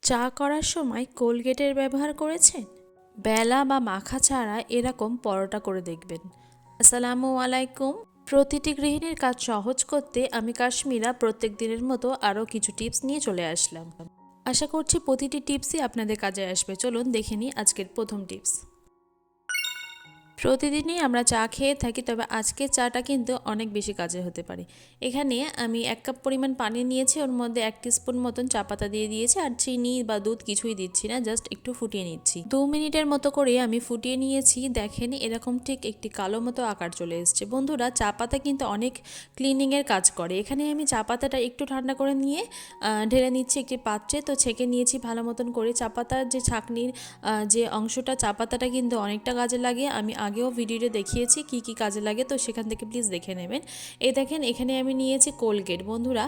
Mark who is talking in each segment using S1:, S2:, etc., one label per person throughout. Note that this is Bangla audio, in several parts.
S1: চা করার সময় কোলগেটের ব্যবহার করেছেন? বেলা বা মাখা ছাড়া এরকম পরোটা করে দেখবেন। আসসালামু আলাইকুম। প্রতিটি গৃহিণীর কাজ সহজ করতে আমি কাশ্মীরা প্রত্যেক দিনের মতো আরও কিছু টিপস নিয়ে চলে আসলাম। আশা করছি প্রতিটি টিপসই আপনাদের কাজে আসবে। চলুন দেখে নিই আজকের প্রথম টিপস। প্রতিদিনই আমরা চা খেয়ে থাকি, তবে আজকের চাটা কিন্তু অনেক বেশি কাজে হতে পারে। এখানে আমি 1 কাপ পরিমাণ পানি নিয়েছি, ওর মধ্যে 1 টিস্পুন মতন চা পাতা দিয়ে দিয়েছি, আর চিনি বা দুধ কিছুই দিচ্ছি না, জাস্ট একটু ফুটিয়ে নিচ্ছি। 2 মিনিটের মতো করে আমি ফুটিয়ে নিয়েছি। দেখেন এরকম ঠিক একটি কালো মতো আকার চলে এসছে। বন্ধুরা, চা পাতা কিন্তু অনেক ক্লিনিংয়ের কাজ করে। এখানে আমি চা পাতাটা একটু ঠান্ডা করে নিয়ে ঢেলে নিচ্ছি একটি পাত্রে। তো ছেঁকে নিয়েছি ভালো মতন করে। চা পাতার যে ছাঁকনির যে অংশটা, চা পাতাটা কিন্তু অনেকটা কাজে লাগে। আমি আগেও ভিডিওতে দেখিয়েছি কি কি কাজে লাগে, তো সেখান থেকে প্লিজ দেখে নেবেন। এই দেখেন এখানে আমি নিয়েছি কোলগেট। বন্ধুরা,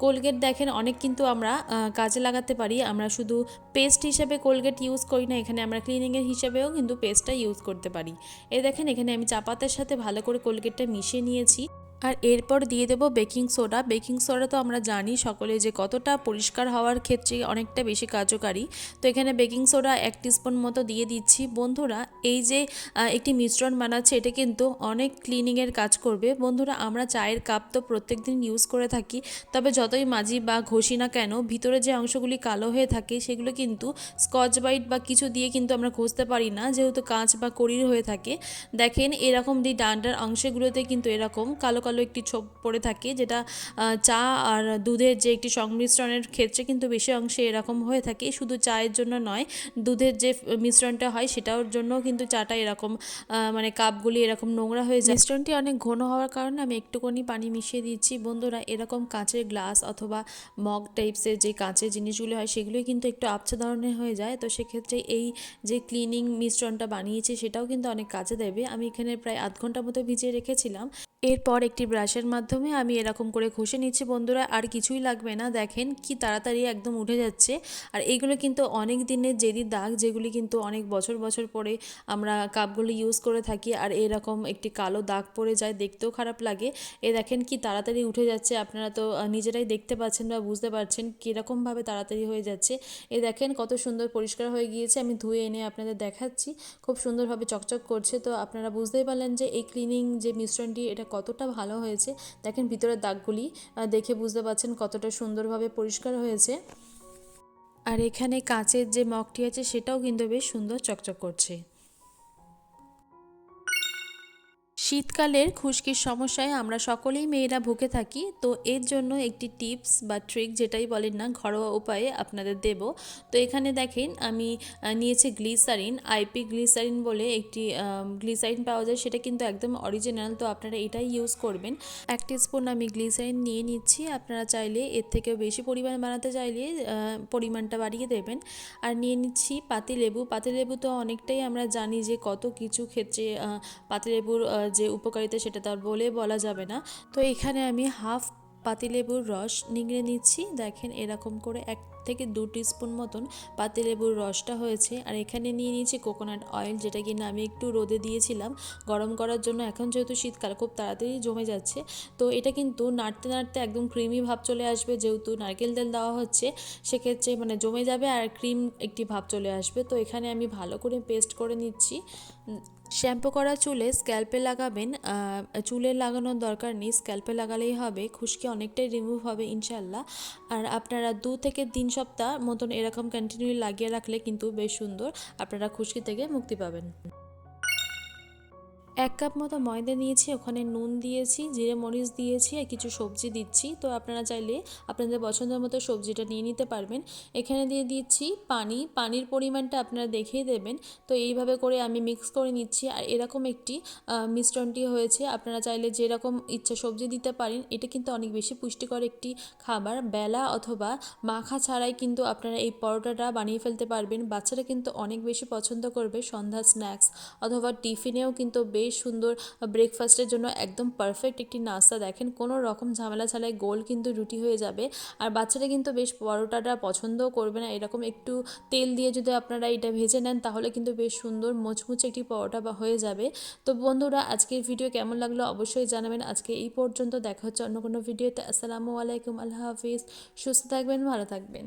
S1: কোলগেট দেখেন অনেক কিন্তু আমরা কাজে লাগাতে পারি। আমরা শুধু পেস্ট হিসেবে কোলগেট ইউজ করি না, এখানে আমরা ক্লিনিংয়ের হিসেবেও কিন্তু পেস্টটা ইউজ করতে পারি। এই দেখেন এখানে আমি চা পাতার সাথে ভালো করে কোলগেটটা মিশিয়ে নিয়েছি। আর এরপর দিয়ে দেব বেকিং সোডা। বেকিং সোডা তো আমরা জানি সকলে যে কতটা পরিষ্কার হওয়ার ক্ষেত্রে অনেকটা বেশি কার্যকারী। তো এখানে বেকিং সোডা 1 টিস্পুন মতো দিয়ে দিচ্ছি। বন্ধুরা, এই যে একটি মিশ্রণ বানাচ্ছে, এটা কিন্তু অনেক ক্লিনিংয়ের কাজ করবে। বন্ধুরা, আমরা চায়ের কাপ তো প্রত্যেক দিন ইউজ করে থাকি, তবে যতই মাজি বা ঘষি না কেন ভিতরে যে অংশগুলি কালো হয়ে থাকে সেগুলো কিন্তু স্কচ ব্রাইট বা কিছু দিয়ে কিন্তু আমরা ঘষতে পারি না, যেহেতু কাঁচ বা কড়ির হয়ে থাকে। দেখেন এরকম ডান্ডার অংশগুলোতে কিন্তু এরকম কালো কালো একটি ছোপ পড়ে থাকে, যেটা চা আর দুধের যে একটি সংমিশ্রণের ক্ষেত্রে কিন্তু বেশি অংশে এরকম হয়ে থাকে। শুধু চায়ের জন্য নয়, দুধের যে মিশ্রণটা হয় সেটার জন্যও কিন্তু চাটা এরকম মানে কাপগুলি এরকম নোংরা হয়ে যায়। মিশ্রণটি অনেক ঘন হওয়ার কারণে আমি একটুখানি পানি মিশিয়ে দিচ্ছি। বন্ধুরা, এরকম কাঁচের গ্লাস অথবা মগ টাইপসের যে কাঁচের জিনিসগুলি হয় সেগুলোই কিন্তু একটু আবছা ধরনের হয়ে যায়। তো সেক্ষেত্রে এই যে ক্লিনিং মিশ্রণটা বানিয়েছি সেটাও কিন্তু অনেক কাজে দেবে। আমি এখানে প্রায় আধ ঘন্টা মতো ভিজিয়ে রেখেছিলাম। এরপর একটি ব্রাশের মাধ্যমে আমি এরকম করে ঘষে নিচ্ছি। বন্ধুরা, আর কিছুই লাগবে না। দেখেন কি তাড়াতাড়ি একদম উঠে যাচ্ছে। আর এইগুলো কিন্তু অনেক দিনের জেদি দাগ, যেগুলি কিন্তু অনেক বছর বছর পরে আমরা কাপগুলো ইউজ করে থাকি, আর এরকম একটি কালো দাগ পড়ে যায়, দেখতেও খারাপ লাগে। এ দেখেন কি তাড়াতাড়ি উঠে যাচ্ছে। আপনারা তো নিজেরাই দেখতে পাচ্ছেন বা বুঝতে পারছেন কীরকমভাবে তাড়াতাড়ি হয়ে যাচ্ছে। এ দেখেন কত সুন্দর পরিষ্কার হয়ে গিয়েছে। আমি ধুয়ে এনে আপনাদের দেখাচ্ছি, খুব সুন্দরভাবে চকচক করছে। তো আপনারা বুঝতেই পারলেন যে এই ক্লিনিং যে মিশ্রণটি এটা কতটা ভালো হয়েছে। দেখেন ভিতরের দাগগুলি দেখে বুঝতে পারছেন কতটা সুন্দরভাবে পরিষ্কার হয়েছে। আর এখানে কাঁচের যে মগটি আছে সেটাও কিন্তু বেশ সুন্দর চকচক করছে। শীতকালের খুশকির সমস্যায় আমরা সকলেই মেয়েরা ভুগে থাকি। তো এর জন্য একটি টিপস বা ট্রিক, যেটাই বলেন না, ঘরোয়া উপায়ে আপনাদের দেব। তো এখানে দেখেন আমি নিয়েছি গ্লিসারিন। আইপি গ্লিসারিন বলে একটি গ্লিসারিন পাওয়া যায়, সেটা কিন্তু একদম অরিজিনাল। তো আপনারা এটাই ইউজ করবেন। 1 টিস্পুন আমি গ্লিসারিন নিয়ে নিচ্ছি। আপনারা চাইলে এর থেকেও বেশি পরিমাণ বানাতে চাইলে পরিমাণটা বাড়িয়ে দেবেন। আর নিয়ে নিচ্ছি পাতিলেবু। পাতিলেবু তো অনেকটাই আমরা জানি যে কত কিছু ক্ষেত্রে পাতিলেবুর যে উপকারিতা সেটা তো আর বলা যাবে না। তো এখানে আমি হাফ পাতিলেবুর রস নিংড়ে নিচ্ছি। দেখেন এরকম করে 1 থেকে 2 টিস্পুন মতন পাতিলেবুর রসটা হয়েছে। আর এখানে নিয়ে নিয়েছি কোকোনাট অয়েল, যেটা কিনা আমি একটু রোদে দিয়েছিলাম গরম করার জন্য। এখন যেহেতু শীতকাল খুব তাড়াতাড়ি জমে যাচ্ছে, তো এটা কিন্তু নাড়তে নাড়তে একদম ক্রিমি ভাব চলে আসবে। যেহেতু নারকেল তেল দেওয়া হচ্ছে সেক্ষেত্রে মানে জমে যাবে আর ক্রিম একটি ভাব চলে আসবে। তো এখানে আমি ভালো করে পেস্ট করে নিচ্ছি। শ্যাম্পু করা চুলে স্ক্যাল্পে লাগাবেন, চুলে লাগানোর দরকার নেই, স্ক্যাল্পে লাগালেই হবে। খুশকি অনেকটাই রিমুভ হবে ইনশাল্লাহ। আর আপনারা 2 থেকে 3 সপ্তাহ মতন এরকম কন্টিনিউ লাগিয়ে রাখলে কিন্তু বেশ সুন্দর আপনারা খুশকি থেকে মুক্তি পাবেন। 1 কাপ মতো ময়দা নিয়েছি, ওখানে নুন দিয়েছি, জিরে মরিচ দিয়েছি, আর কিছু সবজি দিচ্ছি। তো আপনারা চাইলে আপনাদের পছন্দের মতো সবজিটা নিয়ে নিতে পারবেন। এখানে দিয়ে দিচ্ছি পানি। পানির পরিমাণটা আপনারা দেখেই দেবেন। তো এইভাবে করে আমি মিক্স করে নিচ্ছি। আর এরকম একটি মিশ্রণটি হয়েছে। আপনারা চাইলে যেরকম ইচ্ছা সবজি দিতে পারেন। এটা কিন্তু অনেক বেশি পুষ্টিকর একটি খাবার। বেলা অথবা মাখা ছাড়াই কিন্তু আপনারা এই পরোটাটা বানিয়ে ফেলতে পারবেন। বাচ্চারা কিন্তু অনেক বেশি পছন্দ করবে। সন্ধ্যা স্ন্যাক্স অথবা টিফিনেও কিন্তু বেশ সুন্দর ব্রেকফাস্টের জন্য একদম পারফেক্ট একটি নাস্তা। দেখেন কোনো রকম ঝামেলা ছাড়াই গোল কিন্তু রুটি হয়ে যাবে। আর বাচ্চারা কিন্তু বেশ পরোটাটা পছন্দও করবে না। এরকম একটু তেল দিয়ে যদি আপনারা এটা ভেজে নেন তাহলে কিন্তু বেশ সুন্দর মুচমুচে একটি পরোটা হয়ে যাবে। তো বন্ধুরা, আজকের ভিডিও কেমন লাগলো অবশ্যই জানাবেন। আজকে এই পর্যন্ত, দেখা হচ্ছে অন্য কোনো ভিডিওতে। আসসালামু আলাইকুম, আল্লাহ হাফিজ। সুস্থ থাকবেন, ভালো থাকবেন।